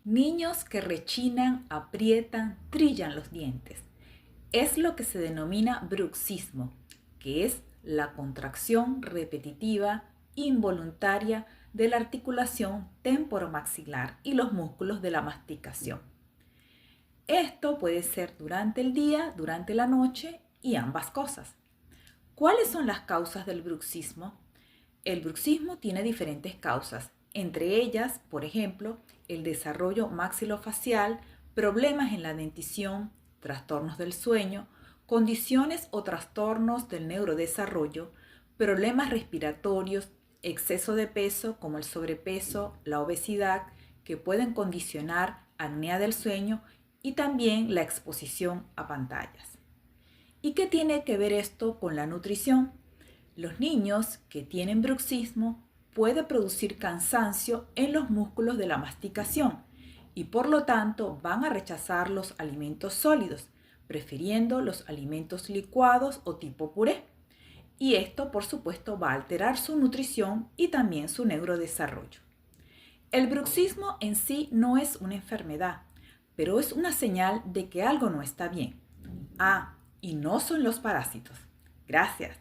Niños que rechinan, aprietan, trillan los dientes. Es lo que se denomina bruxismo, que es la contracción repetitiva involuntaria de la articulación temporomaxilar y los músculos de la masticación. Esto puede ser durante el día, durante la noche y ambas cosas. ¿Cuáles son las causas del bruxismo? El bruxismo tiene diferentes causas, entre ellas, por ejemplo, el desarrollo maxilofacial, problemas en la dentición, trastornos del sueño, condiciones o trastornos del neurodesarrollo, problemas respiratorios, exceso de peso como el sobrepeso, la obesidad, que pueden condicionar apnea del sueño y también la exposición a pantallas. ¿Y qué tiene que ver esto con la nutrición? Los niños que tienen bruxismo pueden producir cansancio en los músculos de la masticación y por lo tanto van a rechazar los alimentos sólidos, prefiriendo los alimentos licuados o tipo puré. Y esto, por supuesto, va a alterar su nutrición y también su neurodesarrollo. El bruxismo en sí no es una enfermedad, pero es una señal de que algo no está bien. Y no son los parásitos. Gracias.